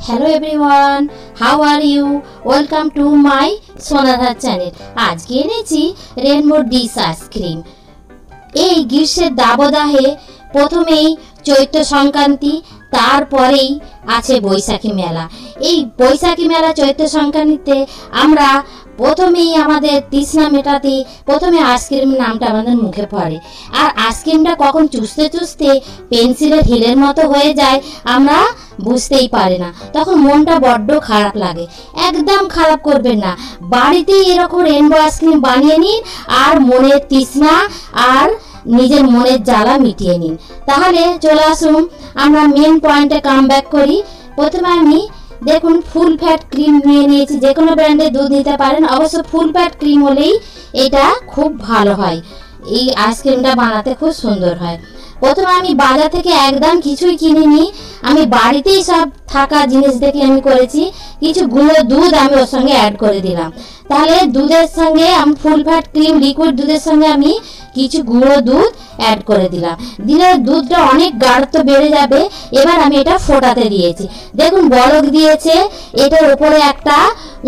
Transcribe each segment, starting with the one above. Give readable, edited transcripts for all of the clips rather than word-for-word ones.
Hello everyone, how are you? Welcome to my Sonadhar channel. আজকে এনেছি rainbow dish ice cream. এই গ্রীষ্মের দাবদাহে প্রথমেই চৈত্র সংক্রান্তি, তারপরেই আছে বৈশাখী মেলা। এই বৈশাখী মেলা চৈত্র সংক্রান্তিতে আমরা প্রথমেই আমাদের তৃষ্ণা মেটাতে প্রথমে আইসক্রিমের নামটা আমাদের মুখে পড়ে। আর আইসক্রিমটা কখন চুষতে চুষতে পেন্সিলের হিলের মতো হয়ে যায় আমরা বুঝতেই পারি না, তখন মনটা বড্ড খারাপ লাগে। একদম খারাপ করবেন না, বাড়িতেই এরকম রেনবো আইসক্রিম বানিয়ে নিন আর মনের তৃষ্ণা আর নিজের মনের জ্বালা মিটিয়ে নিন। তাহলে চলে আসুন আমরা মেন পয়েন্টে কাম ব্যাক করি। প্রথমে আমি দেখুন ফুল ফ্যাট ক্রিম নিয়ে নিয়েছি। যে কোনো ব্র্যান্ডের দুধ নিতে পারেন, অবশ্য ফুল ফ্যাট ক্রিম হলেই এটা খুব ভালো হয়, এই আইসক্রিমটা বানাতে খুব সুন্দর হয়। প্রথমে আমি বাজার থেকে একদম কিছুই কিনিনি, আমি বাড়িতেই সব থাকা জিনিস দেখে আমি করেছি। কিছু গুঁড়ো দুধ আমি ওর সঙ্গে অ্যাড করে দিলাম। তাহলে দুধের সঙ্গে আমি ফুল ফ্যাট ক্রিম লিকুইড দুধের সঙ্গে আমি কিছু গুঁড়ো দুধ অ্যাড করে দিলাম। দিলে দুধটা অনেক গাঢ়ত্ব বেড়ে যাবে। এবার আমি এটা ফোটাতে দিয়েছি, দেখুন বলক দিয়েছে। এটার উপরে একটা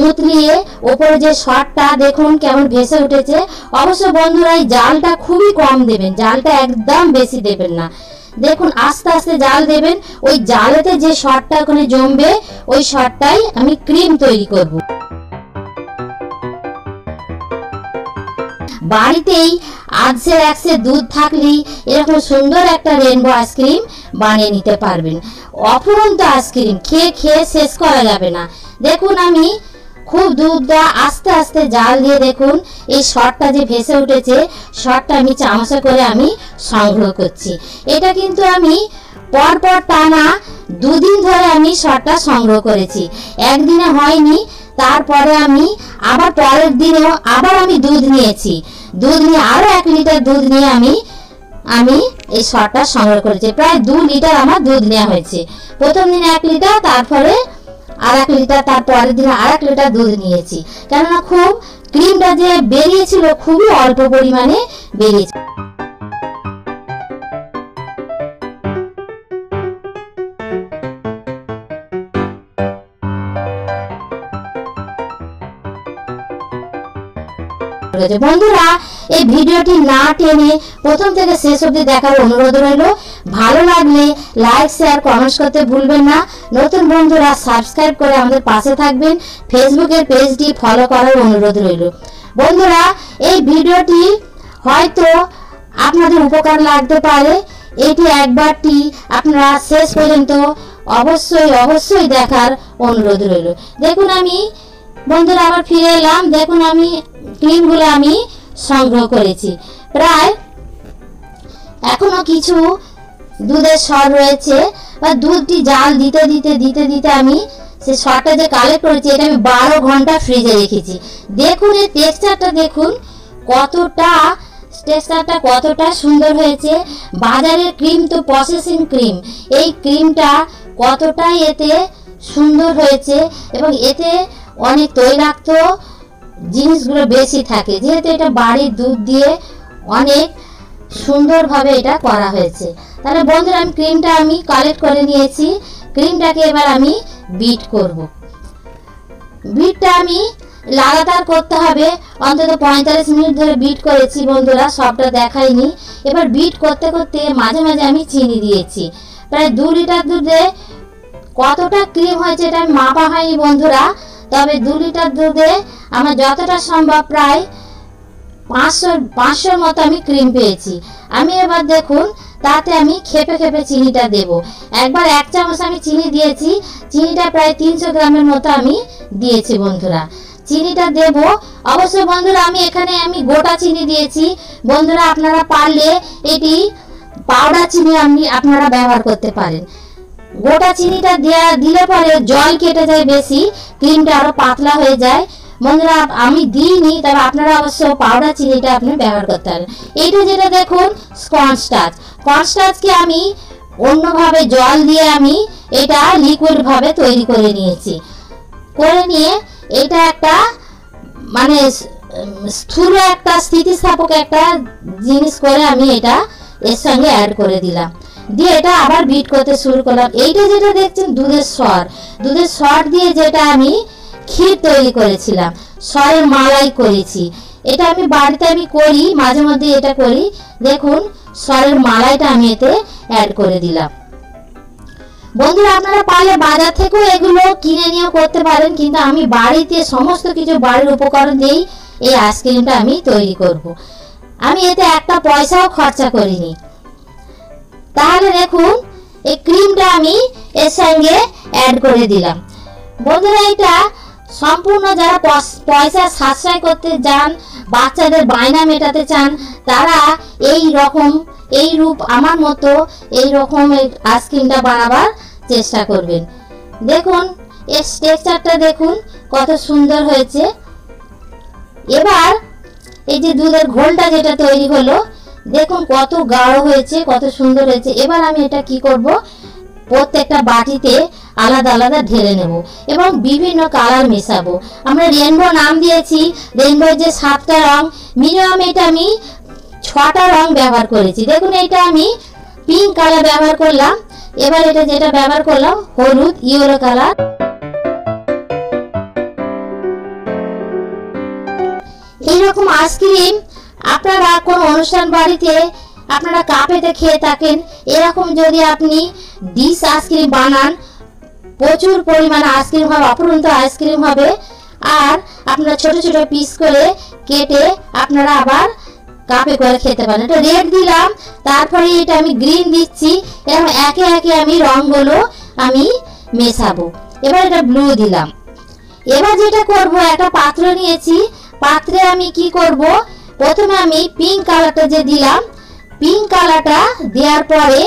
উতলিয়ে ওপরে যে শটটা দেখুন কেমন ভেসে উঠেছে। অবশ্য বন্ধুরা এই জালটা খুবই কম দেবেন, জালটা একদম বেশি দেবেন না। দেখুন আস্তে আস্তে জাল দেবেন, ওই জালেতে যে শটটা ওখানে জমবে ওই শটটাই আমি ক্রিম তৈরি করব। বাড়িতেই আধসে একসে দুধ থাকলেই এরকম সুন্দর একটা রেনবো আইসক্রিম বানিয়ে নিতে পারবেন। অফুরন্ত আইসক্রিম খেয়ে খেয়ে শেষ করা যাবে না। দেখুন আমি খুব দুধটা আস্তে আস্তে জাল দিয়ে দেখুন এই শটটা যে ভেসে উঠেছে, শটটা আমি চামচে করে আমি সংগ্রহ করছি। এটা কিন্তু আমি পরপর টানা দুদিন ধরে আমি শটটা সংগ্রহ করেছি, একদিনে হয়নি। তারপরে আমি আবার পরের দিনেও আবার আমি দুধ নিয়েছি, দুধ নিয়ে আরও 1 লিটার দুধ নিয়ে আমি এই শটটা সংগ্রহ করেছি। প্রায় 2 লিটার আমার দুধ নেওয়া হয়েছে। প্রথম দিনে 1 লিটার, তারপরে আর 1 লিটার, তারপরের দিনে আর 1 লিটার দুধ নিয়েছি। কেননা খুব ক্রিমটা যে বেরিয়েছিল খুবই অল্প পরিমাণে বেরিয়েছে। বন্ধুরা এই ভিডিওটি না টেনে প্রথম থেকে শেষ অবধি দেখার অনুরোধ রইল। ভালো লাগলে লাইক শেয়ার কমেন্টস করতে ভুলবেন না। নতুন বন্ধুরা সাবস্ক্রাইব করে আমাদের পাশে থাকবেন। ফেসবুকের পেজটি ফলো করার অনুরোধ রইল। বন্ধুরা এই ভিডিওটি হয়তো আপনাদের উপকার লাগতে পারে, এটি একবারটি আপনারা শেষ পর্যন্ত অবশ্যই দেখার অনুরোধ রইল। দেখুন আমি বন্ধুরা আবার ফিরে এলাম। দেখুন আমি ক্রিমগুলো আমি সংগ্রহ করেছি। প্রায় এখনো কিছু দুধের সর রয়েছে, বা দুধটি জাল দিতে দিতে আমি সে সরটা যে কালেক্ট করেছি এটা আমি 12 ঘন্টা ফ্রিজে রেখেছি। দেখুন এই টেক্সচারটা দেখুন টেক্সচারটা কতটা সুন্দর হয়েছে। বাজারের ক্রিম তো প্রসেসিং ক্রিম, এই ক্রিমটা কতটাই এতে সুন্দর হয়েছে এবং এতে অনেক তৈলাক্ত জিনিসগুলো বেশি থাকে, যেহেতু এটা বাড়ির দুধ দিয়ে অনেক সুন্দরভাবে এটা করা হয়েছে। তাহলে বন্ধুরা আমি ক্রিমটা আমি কালেক্ট করে নিয়েছি। ক্রিমটাকে এবার আমি বিট করব। বিটটা আমি লাগাতার করতে হবে, অন্তত 45 মিনিট ধরে বিট করেছি বন্ধুরা, সবটা দেখাইনি। এবার বিট করতে করতে মাঝে মাঝে আমি চিনি দিয়েছি। প্রায় 2 লিটার দুধে কতটা ক্রিম হয়েছে এটা আমি মাপা হয়নি বন্ধুরা, তবে 2 লিটার দুধে আমার যতটা সম্ভব প্রায় 500 মতো আমি ক্রিম পেয়েছি। আমি এবার দেখুন তাতে আমি খেপে খেপে চিনিটা দেব। একবার 1 চামচ আমি চিনি দিয়েছি, চিনিটা প্রায় 300 গ্রামের মতো আমি দিয়েছি বন্ধুরা। চিনিটা দেব অবশ্যই বন্ধুরা, আমি এখানে গোটা চিনি দিয়েছি। বন্ধুরা আপনারা পারলে এটি পাউডার চিনি আপনারা ব্যবহার করতে পারেন। গোটা চিনিটা দিলে পরে জল কেটে যায় বেশি, ক্রিমটা আরো পাতলা হয়ে যায়। বন্ধুরা আমি দিইনি, তবে আপনারা অবশ্য পাউডার চিনিটা আপনি ব্যবহার করতে পারেন। এইটা যেটা দেখুন কর্নস্টার্চকে আমি অন্যভাবে জল দিয়ে আমি এটা লিকুইড ভাবে তৈরি করে নিয়েছি। করে নিয়ে এটা একটা মানে স্থূল একটা স্থিতিস্থাপক একটা জিনিস করে আমি এটা এর সঙ্গে অ্যাড করে দিলাম। দিয়ে এটা আবার বিট করতে শুরু করলাম। এইটা যেটা দেখছেন দুধের সর দিয়ে যেটা আমি ক্ষীর তৈরি করেছিলাম, সরের মালাই করেছি। এটা আমি বাড়িতে করি, মাঝে মধ্যে এটা করি। দেখুন সরের মালাইটা আমি এতে অ্যাড করে দিলাম। বন্ধুরা আপনারা পারলে বাজার থেকেও এগুলো কিনে নিয়েও করতে পারেন, কিন্তু আমি বাড়িতে সমস্ত কিছু বাড়ির উপকরণ দিয়েই এই আইসক্রিমটা আমি তৈরি করব। আমি এতে একটা পয়সাও খরচা করিনি। তাহলে দেখুন এই ক্রিমটা আমি এর সঙ্গে অ্যাড করে দিলাম। বন্ধুরা এটা সম্পূর্ণ যারা পয়সা সাশ্রয় করতে চান, বাচ্চাদের বায়না মেটাতে চান, তারা এই রূপ আমার মতো এই রকম আইসক্রিমটা বানাবার চেষ্টা করবেন। দেখুন এর টেক্সচারটা দেখুন কত সুন্দর হয়েছে। এবার এই যে দুধের ঘোলটা যেটা তৈরি হলো, দেখুন কত গাঢ় হয়েছে, কত সুন্দর হয়েছে। এবার আমি এটা কি করব, প্রত্যেকটা বাটিতে আলাদা আলাদা ঢেলে নেব এবং বিভিন্ন কালার মেশাবো। আমরা রেনবো নাম দিয়েছি, রেনবোর যে 7টা রং, মিনিমাম এটা আমি 6টা রং ব্যবহার করেছি। দেখুন এটা আমি পিঙ্ক কালার ব্যবহার করলাম। এবার এটা যেটা ব্যবহার করলাম হলুদ, ইয়েলো কালার। এইরকম আইসক্রিম আপনারা কোন অনুষ্ঠান বাড়িতে আপনারা কাপেতে খেয়ে থাকেন, এরকম যদি আপনি ডিশ আইসক্রিম বানান, প্রচুর পরিমাণে আইসক্রিম হবে, অপরন্ত আইসক্রিম হবে। আর আপনারা ছোট ছোট পিস করে কেটে আপনারা আবার কাপে করে খেতে পারেন। এটা রেড দিলাম, তারপরে এটা আমি গ্রিন দিচ্ছি। এরকম একে একে আমি রঙগুলো আমি মেশাবো। এবার এটা ব্লু দিলাম। এবার যেটা করব, একটা পাত্র নিয়েছি, পাত্রে আমি কি করব, প্রথমে আমি পিঙ্ক কালারটা যে দিলাম, পিঙ্ক কালারটা দেওয়ার পরে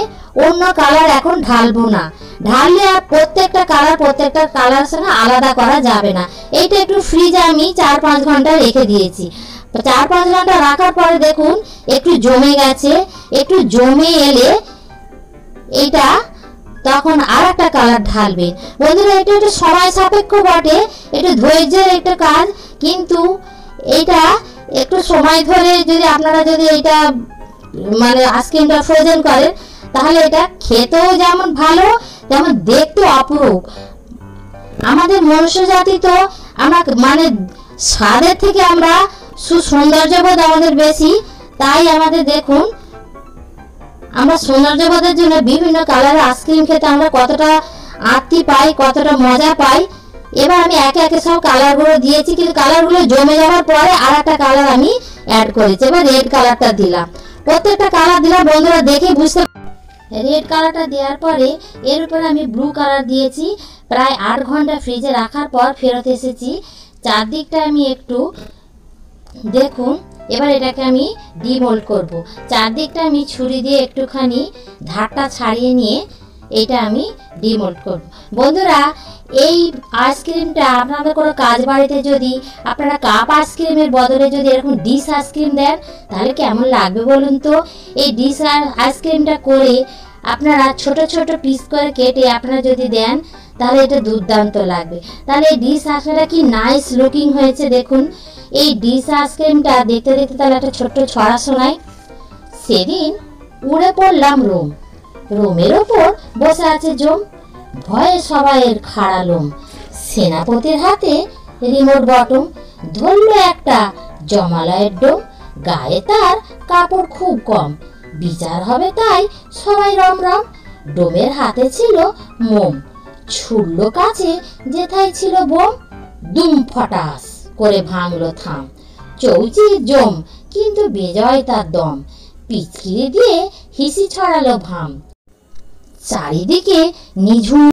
অন্য কালার এখন ঢালবো না। ঢাললে প্রত্যেকটা কালার সঙ্গে আলাদা করা যাবে না। এইটা একটু ফ্রিজে আমি 4-5 ঘন্টা রেখে দিয়েছি। 4-5 ঘন্টা রাখার পরে দেখুন একটু জমে গেছে। একটু জমে এলে এইটা তখন আর একটা কালার ঢালবেন। বন্ধুরা এটা একটু সময় সাপেক্ষ বটে, একটু ধৈর্যের একটা কাজ, কিন্তু এইটা একটু সময় ধরে যদি আপনারা এইটা আইসক্রিমটা ফ্রোজেন করেন, তাহলে এটা খেতেও যেমন ভালো তেমন দেখতে অপরূপ। আমাদের মনুষ্য জাতি তো আমরা স্বাদের থেকে আমরা সুসৌন্দর্যবোধ আমাদের বেশি, তাই আমাদের দেখুন আমরা সৌন্দর্যবোধের জন্য বিভিন্ন কালারের আইসক্রিম খেতে আমরা কতটা আত্মি পাই, কতটা মজা পাই। এবার আমি একে একে সব কালারগুলো দিয়েছি, কিন্তু কালারগুলো জমে যাওয়ার পরে আর একটা কালার আমি অ্যাড করেছি। এবার রেড কালারটা দিলাম, প্রত্যেকটা কালার দিলাম। বন্ধুরা দেখে বুঝতে, রেড কালারটা দেওয়ার পরে এর উপরে আমি ব্লু কালার দিয়েছি। প্রায় 8 ঘন্টা ফ্রিজে রাখার পর ফেরত এসেছি। চারদিকটা আমি একটু দেখুন। এবার এটাকে আমি ডিমোল্ড করব। চারদিকটা আমি ছুরি দিয়ে একটুখানি ধারটা ছাড়িয়ে নিয়ে এটা আমি ডিমোল্ড করব। বন্ধুরা এই আইসক্রিমটা আপনাদের কোনো কাজ বাড়িতে যদি আপনারা কাপ আইসক্রিমের বদলে যদি এরকম ডিশ আইসক্রিম দেন, তাহলে কেমন লাগবে বলুন তো। এই ডিশ আইসক্রিমটা করে আপনারা ছোট ছোট পিস করে কেটে আপনারা যদি দেন, তাহলে এটা দুর্দান্ত লাগবে। তাহলে এই ডিশ আইসক্রিমটা কি নাইস লুকিং হয়েছে দেখুন। এই ডিশ আইসক্রিমটা দেখতে দেখতে তাহলে একটা ছোট্ট ছড়া শোনাই। সেদিন উড়ে পড়লাম রোমের ওপর বসে আছে জম, ভয়ে সবাইয়ের খাড়ালুম, সেনাপতির হাতে রিমোট বটম, ধরলো একটা জমালয়ের ডোম, গায়ে তার কাপড় খুব কম, বিচার হবে তাই সবাই রমরম, ডোমের হাতে ছিল মোম, ছুড়লো কাছে যেথায় ছিল বোম, দুম ফটাস করে ভাঙলো থাম, চৌচির জম কিন্তু বেজয় তার দম, পিচকিরি দিয়ে হিসি ছড়ালো ভাম, চারিদিকে নিঝুম